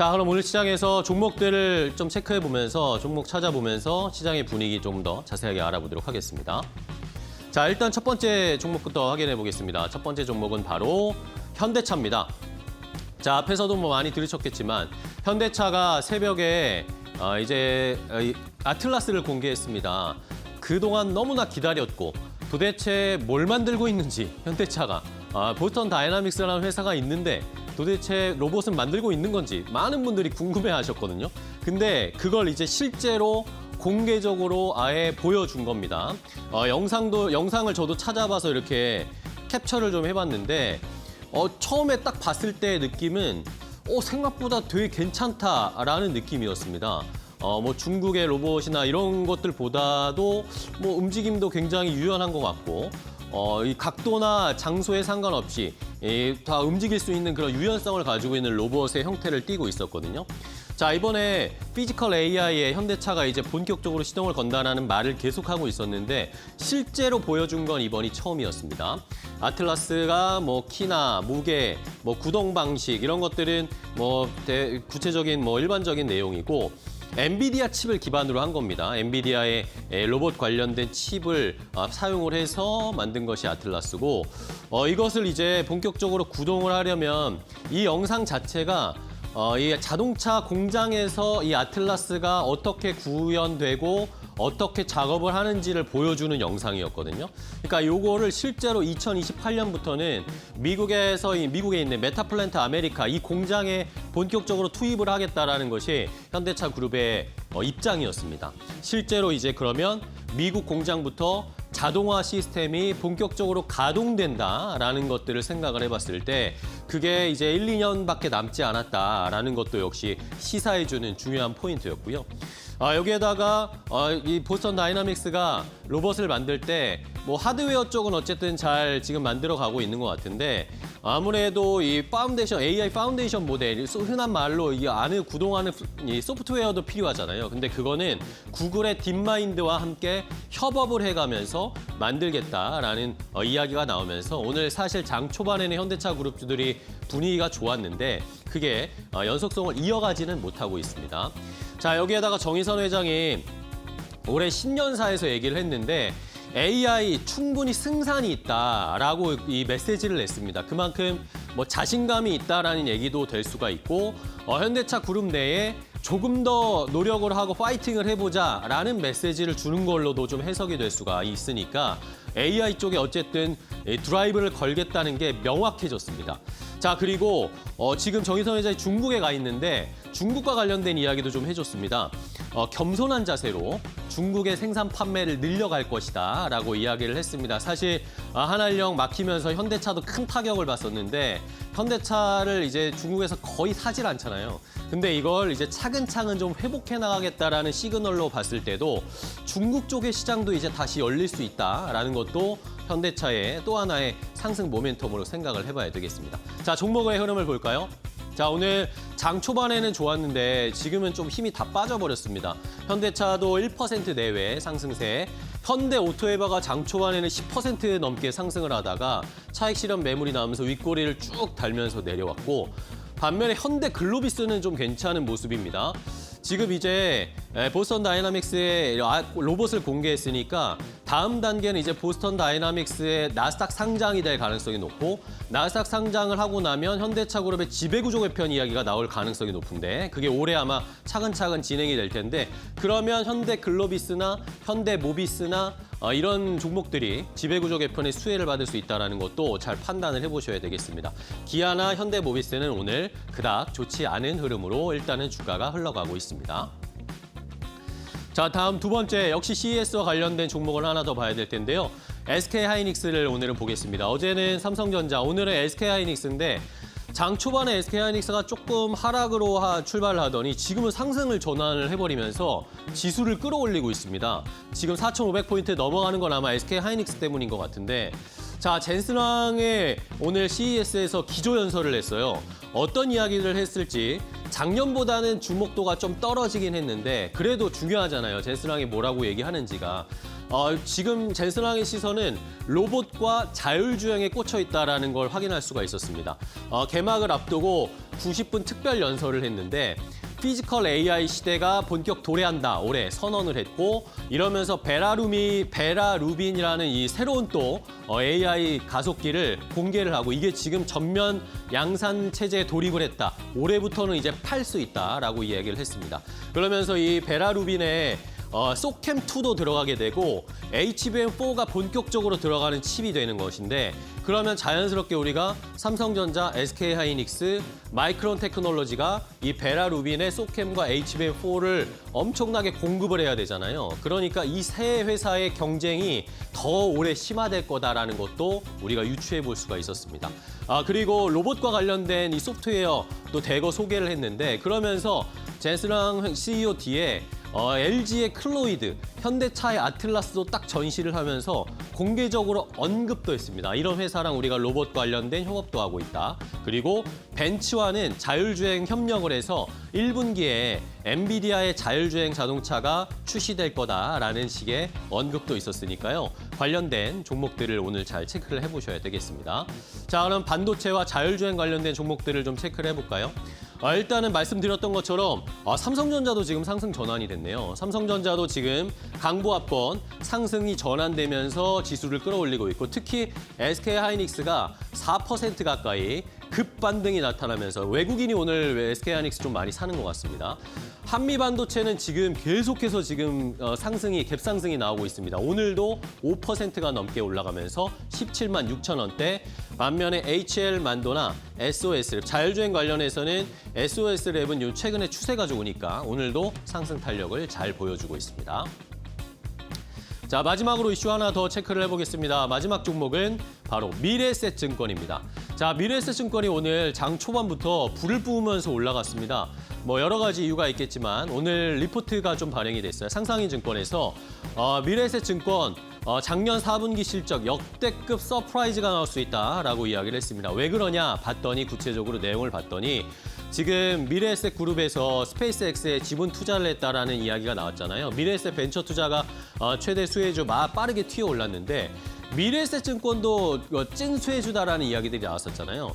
자, 그럼 오늘 시장에서 종목들을 좀 체크해보면서 종목 찾아보면서 시장의 분위기 좀 더 자세하게 알아보도록 하겠습니다. 자, 일단 첫 번째 종목부터 확인해 보겠습니다. 첫 번째 종목은 바로 현대차입니다. 자, 앞에서도 뭐 많이 들으셨겠지만 현대차가 새벽에 이제 아틀라스를 공개했습니다. 그동안 너무나 기다렸고 도대체 뭘 만들고 있는지 현대차가 보스턴 다이나믹스라는 회사가 있는데 도대체 로봇은 만들고 있는 건지 많은 분들이 궁금해하셨거든요. 근데 그걸 이제 실제로 공개적으로 아예 보여준 겁니다. 영상을 저도 찾아봐서 이렇게 캡처를 좀 해봤는데 처음에 딱 봤을 때의 느낌은 생각보다 되게 괜찮다라는 느낌이었습니다. 뭐 중국의 로봇이나 이런 것들보다도 뭐 움직임도 굉장히 유연한 것 같고 이 각도나 장소에 상관없이 다 움직일 수 있는 그런 유연성을 가지고 있는 로봇의 형태를 띠고 있었거든요. 자, 이번에 피지컬 AI에 현대차가 이제 본격적으로 시동을 건다라는 말을 계속하고 있었는데 실제로 보여준 건 이번이 처음이었습니다. 아틀라스가 뭐 키나 무게, 뭐 구동 방식 이런 것들은 뭐 구체적인 뭐 일반적인 내용이고 엔비디아 칩을 기반으로 한 겁니다. 엔비디아의 로봇 관련된 칩을 사용을 해서 만든 것이 아틀라스고 이것을 이제 본격적으로 구동을 하려면 이 영상 자체가 이 자동차 공장에서 이 아틀라스가 어떻게 구현되고 어떻게 작업을 하는지를 보여주는 영상이었거든요. 그러니까 요거를 실제로 2028년부터는 미국에 있는 메타플랜트 아메리카 이 공장에 본격적으로 투입을 하겠다라는 것이 현대차 그룹의 입장이었습니다. 실제로 이제 그러면 미국 공장부터 자동화 시스템이 본격적으로 가동된다라는 것들을 생각을 해봤을 때 그게 이제 1, 2년밖에 남지 않았다라는 것도 역시 시사해주는 중요한 포인트였고요. 여기에다가 이 보스턴 다이나믹스가 로봇을 만들 때 뭐 하드웨어 쪽은 어쨌든 잘 지금 만들어 가고 있는 것 같은데 아무래도 이 AI 파운데이션 모델, 흔한 말로 이 안에 구동하는 이 소프트웨어도 필요하잖아요. 근데 그거는 구글의 딥마인드와 함께 협업을 해가면서 만들겠다라는 이야기가 나오면서 오늘 사실 장 초반에는 현대차 그룹주들이 분위기가 좋았는데 그게 연속성을 이어가지는 못하고 있습니다. 자, 여기에다가 정의선 회장이 올해 신년사에서 얘기를 했는데 AI 충분히 승산이 있다라고 이 메시지를 냈습니다. 그만큼 뭐 자신감이 있다라는 얘기도 될 수가 있고 현대차 그룹 내에 조금 더 노력을 하고 파이팅을 해보자라는 메시지를 주는 걸로도 좀 해석이 될 수가 있으니까 AI 쪽에 어쨌든 드라이브를 걸겠다는 게 명확해졌습니다. 자, 그리고 지금 정의선 회장이 중국에 가 있는데 중국과 관련된 이야기도 좀 해줬습니다. 겸손한 자세로 중국의 생산 판매를 늘려갈 것이다 라고 이야기를 했습니다. 사실 한알령 막히면서 현대차도 큰 타격을 봤었는데 현대차를 이제 중국에서 거의 사질 않잖아요. 근데 이걸 이제 차근차근 좀 회복해 나가겠다라는 시그널로 봤을 때도 중국 쪽의 시장도 이제 다시 열릴 수 있다라는 것도 현대차의 또 하나의 상승 모멘텀으로 생각을 해봐야 되겠습니다. 자, 종목의 흐름을 볼까요? 자, 오늘 장 초반에는 좋았는데 지금은 좀 힘이 다 빠져버렸습니다. 현대차도 1% 내외 상승세, 현대오토에바가 장 초반에는 10% 넘게 상승을 하다가 차익 실현 매물이 나오면서 윗꼬리를 쭉 달면서 내려왔고 반면에 현대글로비스는 좀 괜찮은 모습입니다. 지금 이제 보스턴 다이나믹스의 로봇을 공개했으니까 다음 단계는 이제 보스턴 다이나믹스의 나스닥 상장이 될 가능성이 높고 나스닥 상장을 하고 나면 현대차 그룹의 지배구조 개편 이야기가 나올 가능성이 높은데 그게 올해 아마 차근차근 진행이 될 텐데 그러면 현대글로비스나 현대모비스나 이런 종목들이 지배구조 개편의 수혜를 받을 수 있다는 것도 잘 판단을 해보셔야 되겠습니다. 기아나 현대모비스는 오늘 그닥 좋지 않은 흐름으로 일단은 주가가 흘러가고 있습니다. 자, 다음 두 번째 역시 CES와 관련된 종목을 하나 더 봐야 될 텐데요. SK하이닉스를 오늘은 보겠습니다. 어제는 삼성전자, 오늘은 SK하이닉스인데 장 초반에 SK하이닉스가 조금 하락으로 출발을 하더니 지금은 상승을 전환을 해버리면서 지수를 끌어올리고 있습니다. 지금 4,500포인트 넘어가는 건 아마 SK하이닉스 때문인 것 같은데 자, 젠슨왕의 오늘 CES에서 기조연설을 했어요. 어떤 이야기를 했을지 작년보다는 주목도가 좀 떨어지긴 했는데 그래도 중요하잖아요. 젠슨왕이 뭐라고 얘기하는지가. 지금 젠슨왕의 시선은 로봇과 자율주행에 꽂혀 있다는 걸 확인할 수가 있었습니다. 개막을 앞두고 90분 특별 연설을 했는데 피지컬 AI 시대가 본격 도래한다 올해 선언을 했고 이러면서 베라루빈이라는 이 새로운 또 AI 가속기를 공개를 하고 이게 지금 전면 양산 체제에 돌입을 했다. 올해부터는 이제 팔 수 있다라고 이야기를 했습니다. 그러면서 이 베라루빈의 소캠2도 들어가게 되고 HBM4가 본격적으로 들어가는 칩이 되는 것인데 그러면 자연스럽게 우리가 삼성전자, SK하이닉스, 마이크론 테크놀로지가 이 베라루빈의 소캠과 HBM4를 엄청나게 공급을 해야 되잖아요. 그러니까 이 세 회사의 경쟁이 더 오래 심화될 거다라는 것도 우리가 유추해 볼 수가 있었습니다. 그리고 로봇과 관련된 이 소프트웨어 또 대거 소개를 했는데 그러면서 젠슨왕 CEO 뒤에 LG의 클로이드, 현대차의 아틀라스도 딱 전시를 하면서 공개적으로 언급도 했습니다. 이런 회사랑 우리가 로봇 관련된 협업도 하고 있다. 그리고 벤츠와는 자율주행 협력을 해서 1분기에 엔비디아의 자율주행 자동차가 출시될 거다라는 식의 언급도 있었으니까요. 관련된 종목들을 오늘 잘 체크를 해보셔야 되겠습니다. 자, 그럼 반도체와 자율주행 관련된 종목들을 좀 체크를 해볼까요? 일단은 말씀드렸던 것처럼 삼성전자도 지금 상승 전환이 됐네요. 삼성전자도 지금 강보합권 상승이 전환되면서 지수를 끌어올리고 있고 특히 SK하이닉스가 4% 가까이 급반등이 나타나면서 외국인이 오늘 SK하이닉스 좀 많이 사는 것 같습니다. 한미반도체는 지금 계속해서 지금 상승이 갭상승이 나오고 있습니다. 오늘도 5%가 넘게 올라가면서 17만 6천 원대. 반면에 HL만도나 SOS랩, 자율주행 관련해서는 SOS랩은 최근에 추세가 좋으니까 오늘도 상승 탄력을 잘 보여주고 있습니다. 자, 마지막으로 이슈 하나 더 체크를 해보겠습니다. 마지막 종목은 바로 미래에셋증권입니다. 자, 미래에셋증권이 오늘 장 초반부터 불을 뿜으면서 올라갔습니다. 여러 가지 이유가 있겠지만 오늘 리포트가 좀 발행이 됐어요. 상상인증권에서 미래에셋증권 작년 4분기 실적 역대급 서프라이즈가 나올 수 있다라고 이야기를 했습니다. 왜 그러냐 봤더니 구체적으로 내용을 봤더니 지금 미래에셋 그룹에서 스페이스X에 지분 투자를 했다라는 이야기가 나왔잖아요. 미래에셋 벤처 투자가 최대 수혜주 빠르게 튀어 올랐는데 미래에셋 증권도 찐 수혜주다라는 이야기들이 나왔었잖아요.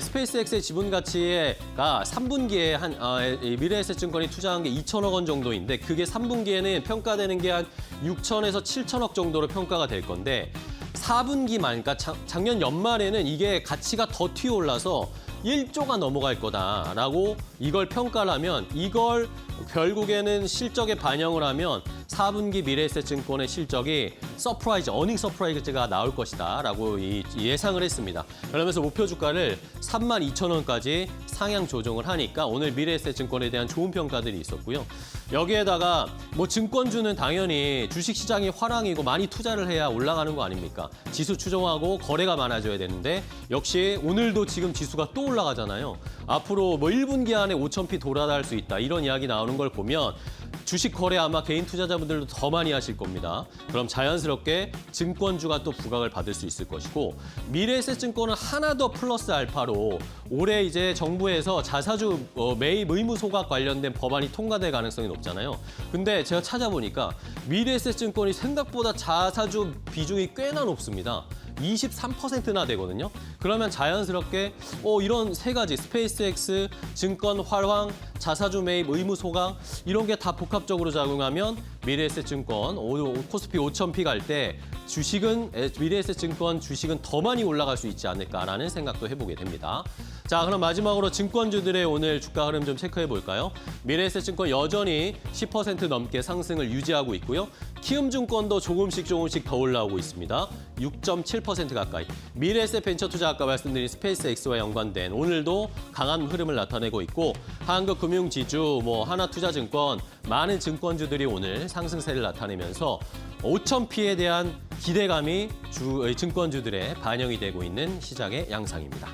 스페이스X의 지분 가치가 3분기에 미래에셋 증권이 투자한 게 2천억 원 정도인데 그게 3분기에는 평가되는 게 한 6천에서 7천억 정도로 평가가 될 건데 4분기 말, 그러니까 작년 연말에는 이게 가치가 더 튀어 올라서 1조가 넘어갈 거다라고 이걸 평가를 하면 이걸 결국에는 실적에 반영을 하면 4분기 미래에셋증권의 실적이 어닝 서프라이즈가 나올 것이다라고 예상을 했습니다. 그러면서 목표 주가를 32,000원까지 상향 조정을 하니까 오늘 미래에셋증권에 대한 좋은 평가들이 있었고요. 여기에다가 증권주는 당연히 주식시장이 화랑이고 많이 투자를 해야 올라가는 거 아닙니까? 지수 추종하고 거래가 많아져야 되는데 역시 오늘도 지금 지수가 또 올라가잖아요. 앞으로 1분기 안에 5,000피 돌아갈 수 있다 이런 이야기 나오는 걸 보면 주식 거래 아마 개인 투자자분들도 더 많이 하실 겁니다. 그럼 자연스럽게 증권주가 또 부각을 받을 수 있을 것이고 미래에셋증권은 하나 더 플러스 알파로 올해 이제 정부에서 자사주 매입 의무 소각 관련된 법안이 통과될 가능성이 높잖아요. 근데 제가 찾아보니까 미래에셋증권이 생각보다 자사주 비중이 꽤나 높습니다. 23%나 되거든요. 그러면 자연스럽게 이런 세 가지 스페이스X, 증권 활황, 자사주 매입 의무 소각 이런 게 다 복합적으로 작용하면 미래에셋증권 코스피 5,000피 갈 때 미래에셋증권 주식은 더 많이 올라갈 수 있지 않을까라는 생각도 해보게 됩니다. 자, 그럼 마지막으로 증권주들의 오늘 주가 흐름 좀 체크해 볼까요? 미래에셋증권 여전히 10% 넘게 상승을 유지하고 있고요. 키움증권도 조금씩 더 올라오고 있습니다. 6.7% 가까이. 미래에셋 벤처투자 아까 말씀드린 스페이스X와 연관된 오늘도 강한 흐름을 나타내고 있고 한국금융지주, 하나투자증권 많은 증권주들이 오늘 상승세를 나타내면서 5,000피에 대한 기대감이 증권주들에 반영이 되고 있는 시장의 양상입니다.